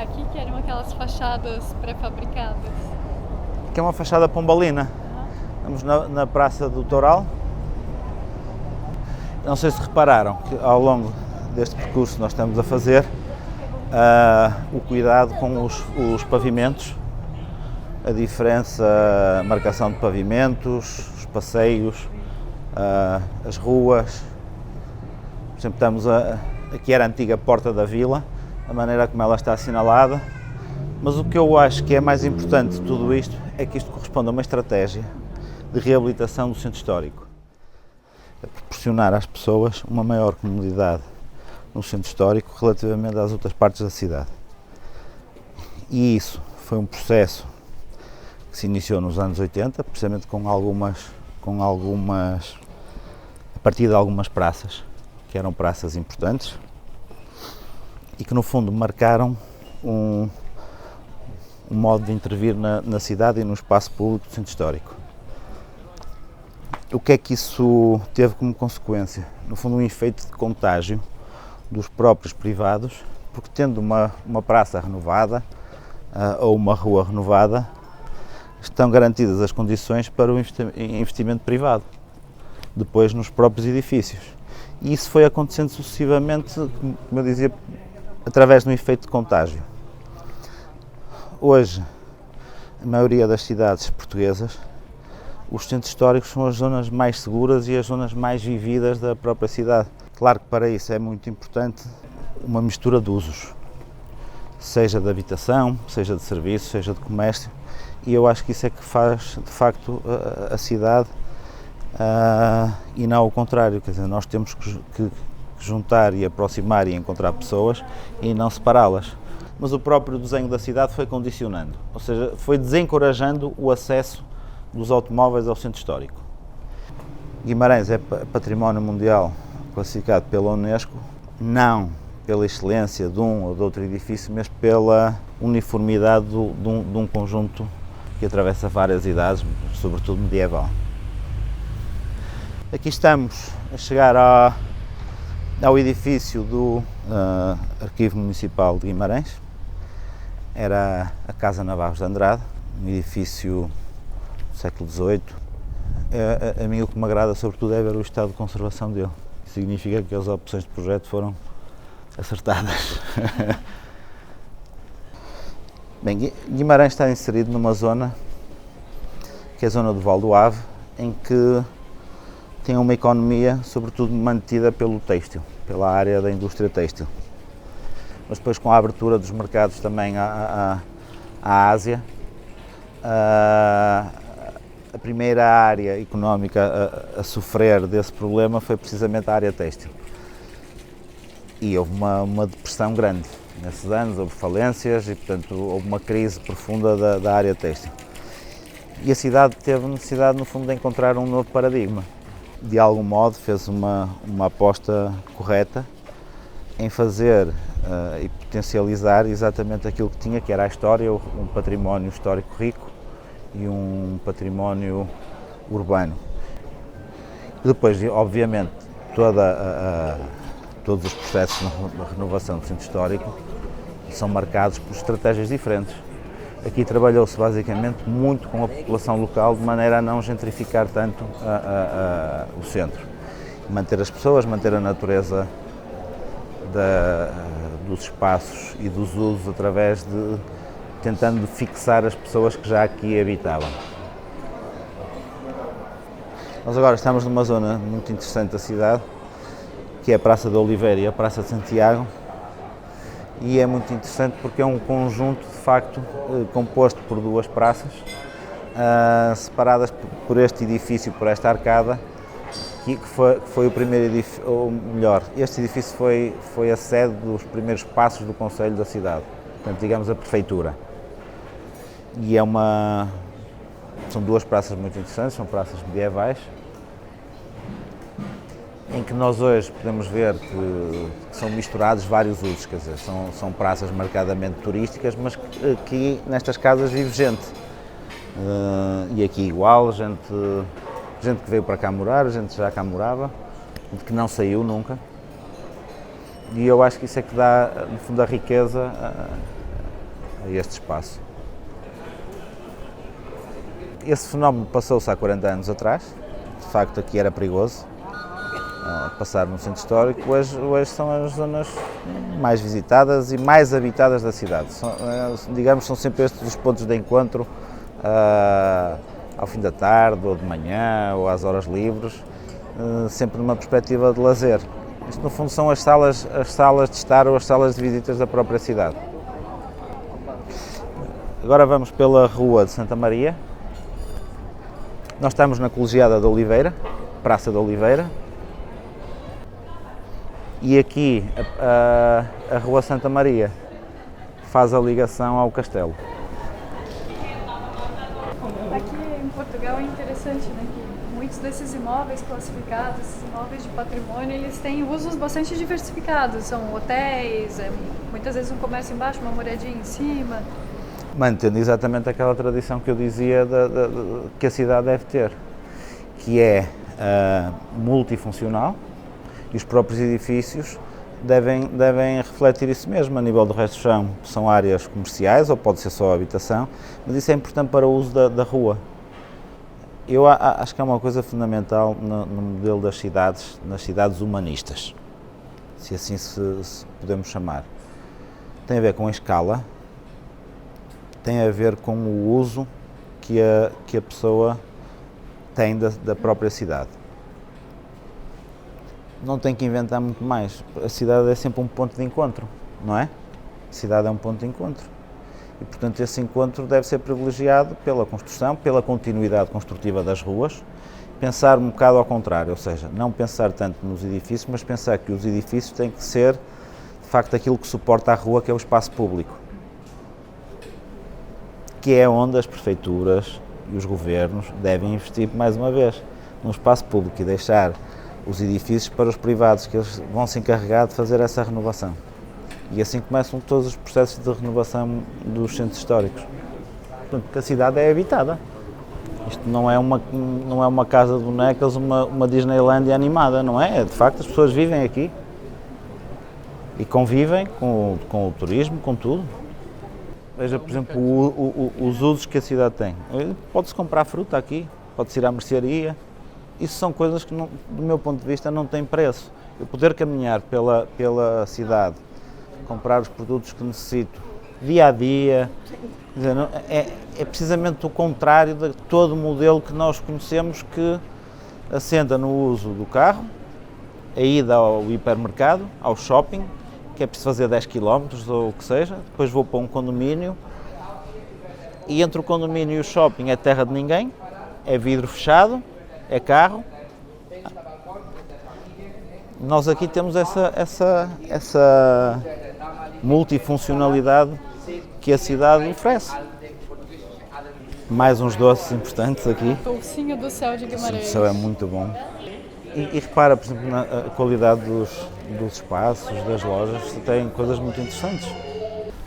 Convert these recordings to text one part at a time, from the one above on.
aqui, que eram aquelas fachadas pré-fabricadas. Que é uma fachada pombalina. Estamos na Praça do Toural. Não sei se repararam que ao longo deste percurso que nós estamos a fazer, o cuidado com os pavimentos, a diferença, a marcação de pavimentos, os passeios, as ruas. Por exemplo, estamos aqui era a antiga Porta da Vila, a maneira como ela está assinalada, mas o que eu acho que é mais importante de tudo isto é que isto corresponde a uma estratégia de reabilitação do centro histórico, a proporcionar às pessoas uma maior comodidade no centro histórico relativamente às outras partes da cidade. E isso foi um processo que se iniciou nos anos 80, precisamente a partir de algumas praças, que eram praças importantes e que no fundo marcaram um modo de intervir na cidade e no espaço público do centro histórico. O que é que isso teve como consequência? No fundo, um efeito de contágio dos próprios privados, porque tendo uma praça renovada ou uma rua renovada, estão garantidas as condições para o investimento privado, depois nos próprios edifícios. E isso foi acontecendo sucessivamente, como eu dizia, através de um efeito de contágio. Hoje, a maioria das cidades portuguesas, os centros históricos são as zonas mais seguras e as zonas mais vividas da própria cidade. Claro que para isso é muito importante uma mistura de usos, seja de habitação, seja de serviço, seja de comércio, e eu acho que isso é que faz, de facto, a cidade, e não o contrário, quer dizer, nós temos que juntar e aproximar e encontrar pessoas e não separá-las. Mas o próprio desenho da cidade foi condicionando, ou seja, foi desencorajando o acesso dos automóveis ao centro histórico. Guimarães é património mundial classificado pela Unesco, não pela excelência de um ou de outro edifício, mas pela uniformidade de um conjunto que atravessa várias idades, sobretudo medieval. Aqui estamos a chegar ao edifício do Arquivo Municipal de Guimarães. Era a Casa Navarros de Andrade, um edifício do século XVIII. A mim o que me agrada sobretudo é ver o estado de conservação dele. Significa que as opções de projeto foram acertadas. Bem, Guimarães está inserido numa zona que é a zona do Val do Ave, em que tem uma economia sobretudo mantida pelo têxtil, pela área da indústria têxtil. Mas depois, com a abertura dos mercados também à Ásia, a primeira área económica a sofrer desse problema foi precisamente a área têxtil. E houve uma depressão grande nesses anos, houve falências e, portanto, houve uma crise profunda da área têxtil. E a cidade teve necessidade, no fundo, de encontrar um novo paradigma. De algum modo, fez uma aposta correta em fazer e potencializar exatamente aquilo que tinha, que era a história, um património histórico rico e um património urbano. E depois, obviamente, todos os processos de renovação do centro histórico são marcados por estratégias diferentes. Aqui trabalhou-se basicamente muito com a população local, de maneira a não gentrificar tanto o centro. Manter as pessoas, manter a natureza dos espaços e dos usos através de tentando fixar as pessoas que já aqui habitavam. Nós agora estamos numa zona muito interessante da cidade, que é a Praça de Oliveira e a Praça de Santiago, e é muito interessante porque é um conjunto, de facto, composto por duas praças, separadas por este edifício, por esta arcada, que foi o primeiro edifício, ou melhor, este edifício foi a sede dos primeiros passos do Conselho da cidade, portanto, digamos, a prefeitura. E são duas praças muito interessantes, são praças medievais, em que nós hoje podemos ver que são misturados vários usos, quer dizer, são praças marcadamente turísticas, mas que aqui nestas casas vive gente. E aqui igual, gente que veio para cá morar, gente que já cá morava, gente que não saiu nunca. E eu acho que isso é que dá, no fundo, a riqueza a este espaço. Esse fenómeno passou-se há 40 anos atrás, de facto aqui era perigoso passar no centro histórico, hoje são as zonas mais visitadas e mais habitadas da cidade. São sempre estes os pontos de encontro ao fim da tarde, ou de manhã, ou às horas livres, sempre numa perspectiva de lazer. Isto no fundo são as salas de estar ou as salas de visitas da própria cidade. Agora vamos pela Rua de Santa Maria. Nós estamos na Colegiada da Oliveira, Praça da Oliveira, e aqui a Rua Santa Maria faz a ligação ao castelo. Aqui em Portugal é interessante, né, que muitos desses imóveis classificados, esses imóveis de patrimônio, eles têm usos bastante diversificados. São hotéis, muitas vezes um comércio embaixo, uma moradia em cima. Mantendo exatamente aquela tradição que eu dizia que a cidade deve ter, que é multifuncional, e os próprios edifícios devem refletir isso mesmo. A nível do resto do chão são áreas comerciais, ou pode ser só habitação, mas isso é importante para o uso da rua. Eu acho que é uma coisa fundamental no modelo das cidades, nas cidades humanistas, se assim se podemos chamar. Tem a ver com a escala, tem a ver com o uso que a pessoa tem da própria cidade. Não tem que inventar muito mais. A cidade é sempre um ponto de encontro, não é? A cidade é um ponto de encontro. E, portanto, esse encontro deve ser privilegiado pela construção, pela continuidade construtiva das ruas, pensar um bocado ao contrário, ou seja, não pensar tanto nos edifícios, mas pensar que os edifícios têm que ser, de facto, aquilo que suporta a rua, que é o espaço público, que é onde as prefeituras e os governos devem investir, mais uma vez, no espaço público e deixar os edifícios para os privados, que eles vão se encarregar de fazer essa renovação. E assim começam todos os processos de renovação dos centros históricos. Portanto, porque a cidade é habitada. Isto não é uma casa de bonecas, uma Disneylandia animada, não é? De facto, as pessoas vivem aqui e convivem com o turismo, com tudo. Veja, por exemplo, os usos que a cidade tem. Pode-se comprar fruta aqui, pode-se ir à mercearia. Isso são coisas que, do meu ponto de vista, não têm preço. Eu poder caminhar pela cidade, comprar os produtos que necessito, dia a dia, quer dizer, é precisamente o contrário de todo o modelo que nós conhecemos, que assenta no uso do carro, a ida ao hipermercado, ao shopping, que é preciso fazer 10 km ou o que seja, depois vou para um condomínio, e entre o condomínio e o shopping é terra de ninguém, é vidro fechado, é carro. Nós aqui temos essa multifuncionalidade que a cidade oferece. Mais uns doces importantes aqui. Docinho do céu de Guimarães. O céu é muito bom. E repara, por exemplo, na qualidade dos espaços, das lojas, tem coisas muito interessantes.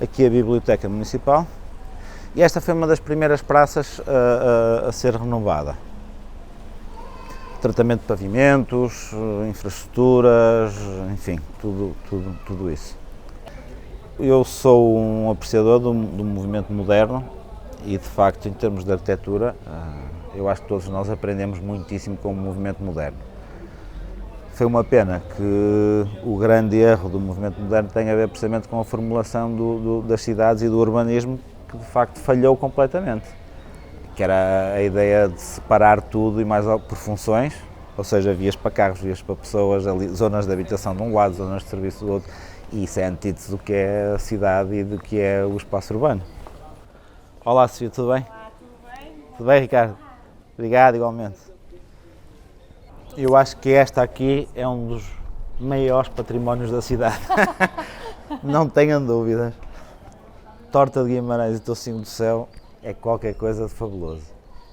Aqui a Biblioteca Municipal. E esta foi uma das primeiras praças a ser renovada. Tratamento de pavimentos, infraestruturas, enfim, tudo isso. Eu sou um apreciador do movimento moderno e, de facto, em termos de arquitetura, eu acho que todos nós aprendemos muitíssimo com o movimento moderno. Foi uma pena que o grande erro do movimento moderno tenha a ver precisamente com a formulação das cidades e do urbanismo, que de facto falhou completamente. Que era a ideia de separar tudo e mais por funções, ou seja, vias para carros, vias para pessoas, zonas de habitação de um lado, zonas de serviço do outro, e isso é antítese do que é a cidade e do que é o espaço urbano. Olá, Sofia, tudo bem? Olá, tudo bem? Tudo bem, Ricardo? Obrigado, igualmente. Eu acho que esta aqui é um dos maiores patrimónios da cidade, não tenham dúvidas. Torta de Guimarães e Tocinho do Céu é qualquer coisa de fabuloso.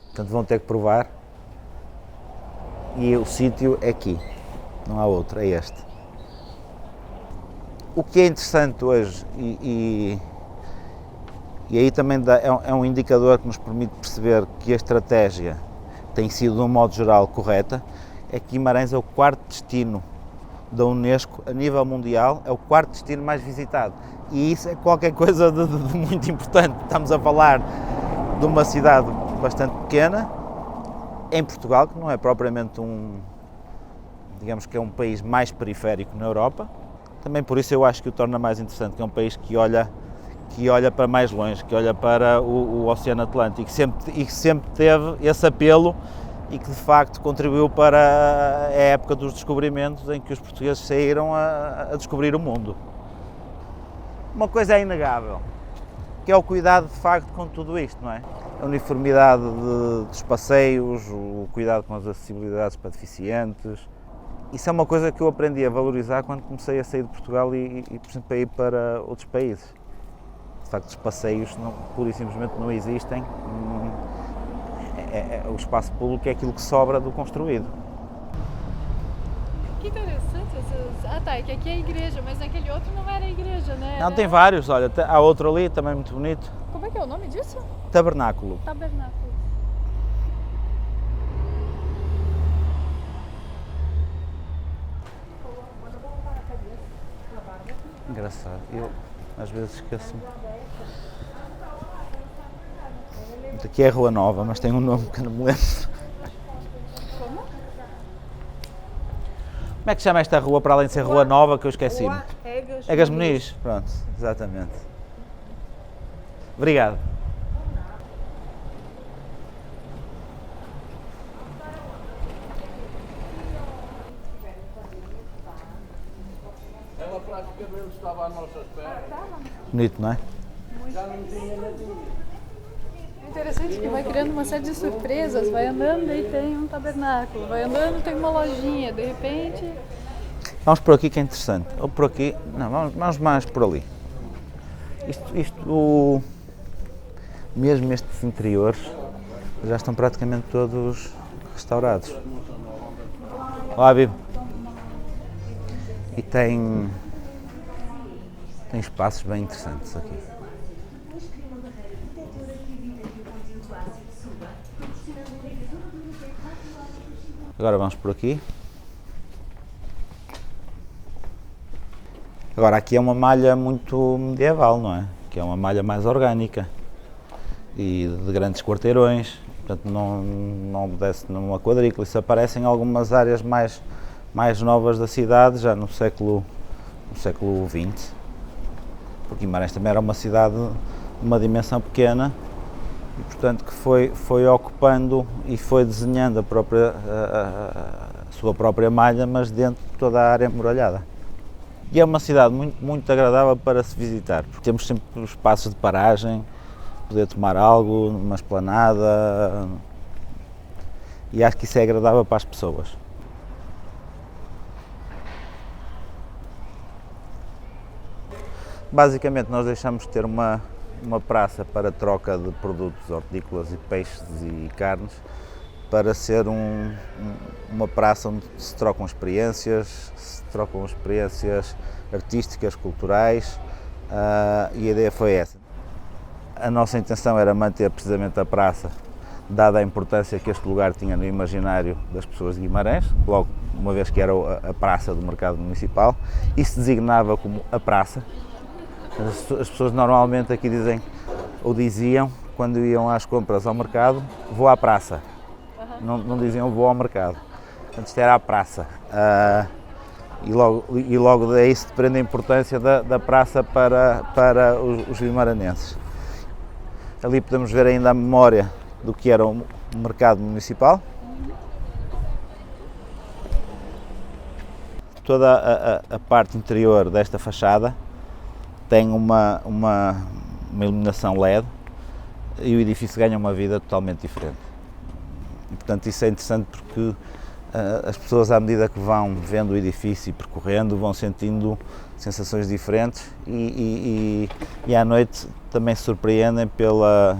Portanto, vão ter que provar. E o sítio é aqui, não há outro, é este. O que é interessante hoje, e aí também é um indicador que nos permite perceber que a estratégia tem sido, de um modo geral, correta, é que Guimarães é o quarto destino da Unesco a nível mundial, é o quarto destino mais visitado. E isso é qualquer coisa de muito importante. Estamos a falar de uma cidade bastante pequena, em Portugal, que não é propriamente digamos que é um país mais periférico na Europa. Também por isso eu acho que o torna mais interessante, que é um país que olha para mais longe, que olha para o Oceano Atlântico e que sempre teve esse apelo e que de facto contribuiu para a época dos descobrimentos em que os portugueses saíram a descobrir o mundo. Uma coisa é inegável, que é o cuidado de facto com tudo isto, não é? A uniformidade dos passeios, o cuidado com as acessibilidades para deficientes. Isso é uma coisa que eu aprendi a valorizar quando comecei a sair de Portugal e por exemplo, a ir para outros países. De facto, os passeios pura e simplesmente não existem. O espaço público é aquilo que sobra do construído. Que interessante essas... Ah tá, é que aqui é a igreja, mas naquele outro não era a igreja, né? Não, tem vários, olha, há outro ali, também muito bonito. Como é que é o nome disso? Tabernáculo. Tabernáculo. Engraçado, eu às vezes esqueço-me. Aqui é Rua Nova, mas tem um nome que eu não me lembro. Como? Como é que se chama esta rua para além de ser Rua Nova, que eu esqueci-me? Rua Egas Muniz, pronto, exatamente. Obrigado. Ela praticamente estava à nossa espera. Bonito, não é? É interessante que vai criando uma série de surpresas, vai andando e tem um tabernáculo, vai andando e tem uma lojinha, de repente... Vamos por aqui que é interessante, ou por aqui, não, vamos mais por ali. Mesmo estes interiores já estão praticamente todos restaurados. Olá, Bibo. E tem espaços bem interessantes aqui. Agora vamos por aqui. Agora aqui é uma malha muito medieval, não é? Que é uma malha mais orgânica e de grandes quarteirões, portanto não obedece numa quadrícula. Isso aparece em algumas áreas mais novas da cidade, já no século XX. Porque Guimarães também era uma cidade de uma dimensão pequena e, portanto, que foi ocupando e foi desenhando a sua própria malha, mas dentro de toda a área muralhada. E é uma cidade muito, muito agradável para se visitar, porque temos sempre os espaços de paragem, poder tomar algo numa esplanada, e acho que isso é agradável para as pessoas. Basicamente nós deixamos de ter uma praça para troca de produtos hortícolas e peixes e carnes, para ser uma praça onde se trocam experiências artísticas, culturais, e a ideia foi essa. A nossa intenção era manter precisamente a praça, dada a importância que este lugar tinha no imaginário das pessoas de Guimarães, logo uma vez que era a praça do mercado municipal, e se designava como a praça. As pessoas normalmente aqui diziam, quando iam às compras ao mercado, vou à praça. Não diziam vou ao mercado. Portanto, isto era a praça. E logo daí se depende a importância da praça para os guimaranenses. Ali podemos ver ainda a memória do que era o mercado municipal. Toda a parte interior desta fachada tem uma iluminação LED e o edifício ganha uma vida totalmente diferente. E, portanto, isso é interessante porque as pessoas, à medida que vão vendo o edifício e percorrendo, vão sentindo sensações diferentes e à noite também se surpreendem pela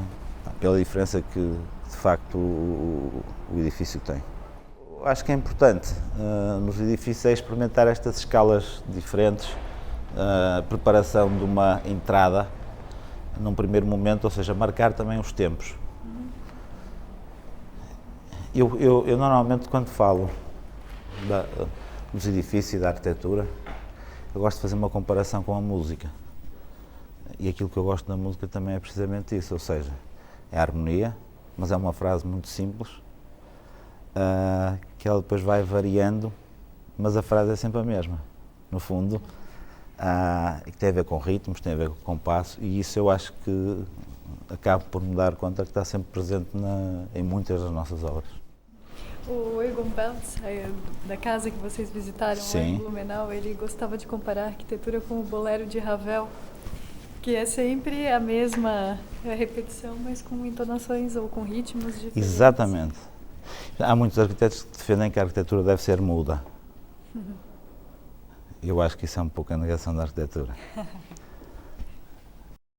diferença que, de facto, o edifício tem. Acho que é importante nos edifícios experimentar estas escalas diferentes, a preparação de uma entrada num primeiro momento, ou seja, marcar também os tempos. Eu normalmente, quando falo dos edifícios e da arquitetura, eu gosto de fazer uma comparação com a música. E aquilo que eu gosto da música também é precisamente isso, ou seja, é a harmonia, mas é uma frase muito simples, que ela depois vai variando, mas a frase é sempre a mesma, no fundo, e que tem a ver com ritmos, tem a ver com compasso, e isso eu acho que acabo por me dar conta que está sempre presente em muitas das nossas obras. O Egon Beltz, da casa que vocês visitaram lá em Sim. Blumenau, ele gostava de comparar a arquitetura com o bolero de Ravel, que é sempre a mesma repetição, mas com entonações ou com ritmos diferentes. Exatamente. Há muitos arquitetos que defendem que a arquitetura deve ser muda. Eu acho que isso é um pouco a negação da arquitetura.